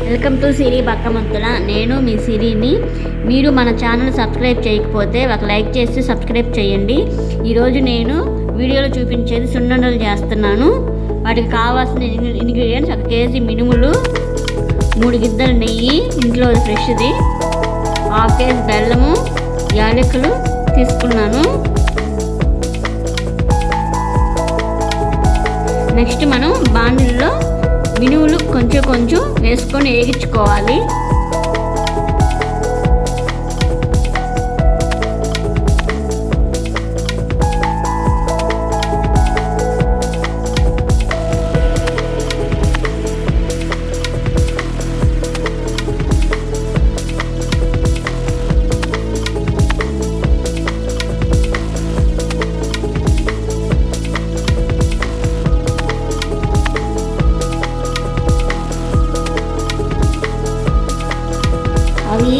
Welcome to సిరి బక్కమంతుల. నేను మీ సిరిని. మీరు మన ఛానల్ సబ్స్క్రైబ్ చేయకపోతే ఒక లైక్ చేసి సబ్స్క్రైబ్ చేయండి. ఈరోజు నేను వీడియోలో చూపించేది సున్నుండలు చేస్తున్నాను. వాటికి కావాల్సిన ఇంగ్రీడియంట్స్: 1 కేజీ మినుములు, 3 గిద్దలు నెయ్యి, ఇంట్లో ఫ్రెష్ది, 1/2 కేజీ బెల్లము, యాలకులు తీసుకున్నాను. నెక్స్ట్ మనం బాండిల్లో మినుములు కొంచెం వేసుకొని వేగించుకోవాలి. అవి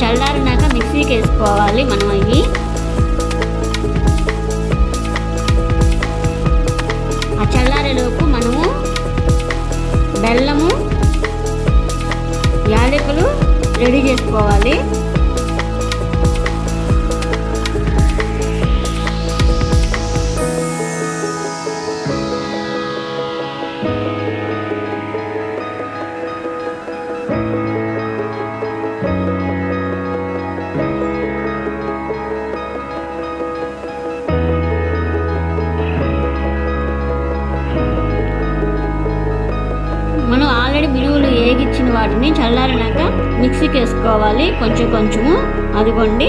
చల్లారినాక మిక్సీకి వేసుకోవాలి. మనం అవి ఆ చల్లారేలోపు మనము బెల్లము, యాలకులు రెడీ చేసుకోవాలి. మనం ఆల్రెడీ మినుములు వేగించిన వాటిని చల్లారినాక మిక్సీకి వేసుకోవాలి. కొంచెము అదిగోండి.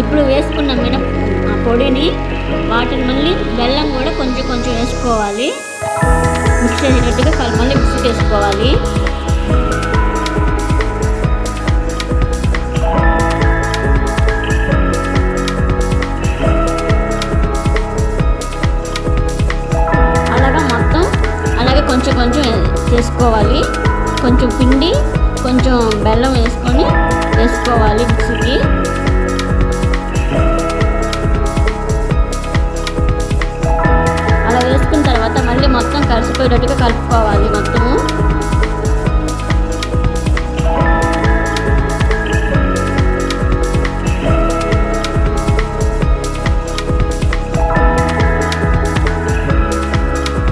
ఇప్పుడు వేసుకున్న పొడిని వాటిని మళ్ళీ బెల్లం కూడా కొంచెం వేసుకోవాలి. మిక్స్ చేసినట్టుగా మళ్ళీ మిక్సీకి వేసుకోవాలి. కొంచెం వేసుకోవాలి. కొంచెం పిండి, కొంచెం బెల్లం వేసుకోవాలి మిక్సీకి. అలా వేసుకున్న తర్వాత మళ్ళీ మొత్తం కలిసిపోయేటట్టుగా కలుపుకోవాలి మొత్తము.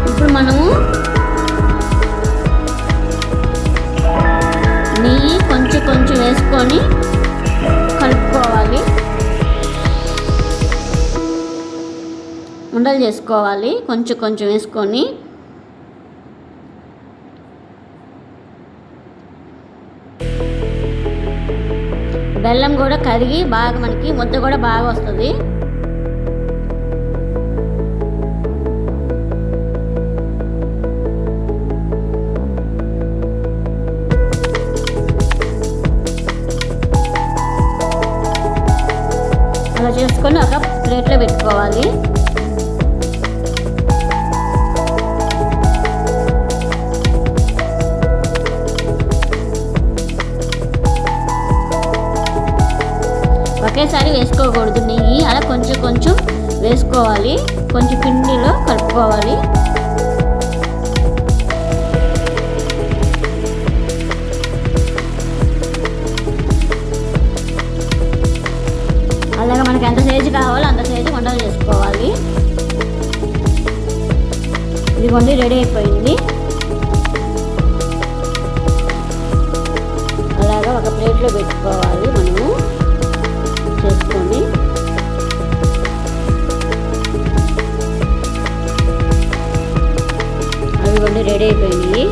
ఇప్పుడు మనము నెయ్యి కొంచెం వేసుకొని కలుపుకోవాలి. ఉండలు చేసుకోవాలి కొంచెం వేసుకొని. బెల్లం కూడా కరిగి బాగా మనకి ముద్ద కూడా బాగా వస్తుంది. అలా చేసుకొని ఒక ప్లేట్లో పెట్టుకోవాలి. ఒకేసారి వేసుకోకూడదు నెయ్యి, అలా కొంచెం వేసుకోవాలి. కొంచెం పిండిలో కలుపుకోవాలి. అలాగా మనకి ఎంత సైజు కావాలో అంత సైజు వంటలు చేసుకోవాలి. ఇదిగోండి, రెడీ అయిపోయింది. అలాగా ఒక ప్లేట్లో పెట్టుకోవాలి మనము చేసుకొని. అదిగోండి, రెడీ అయిపోయినాయి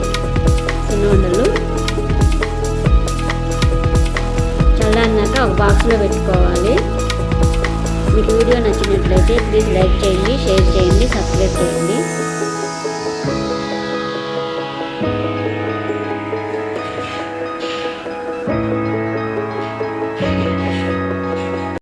సున్నుండలు. చల్లారినాక ఒక బాక్స్లో పెట్టుకోవాలి. మీకు వీడియో నచ్చినట్లయితే ప్లీజ్ లైక్ చేయండి, షేర్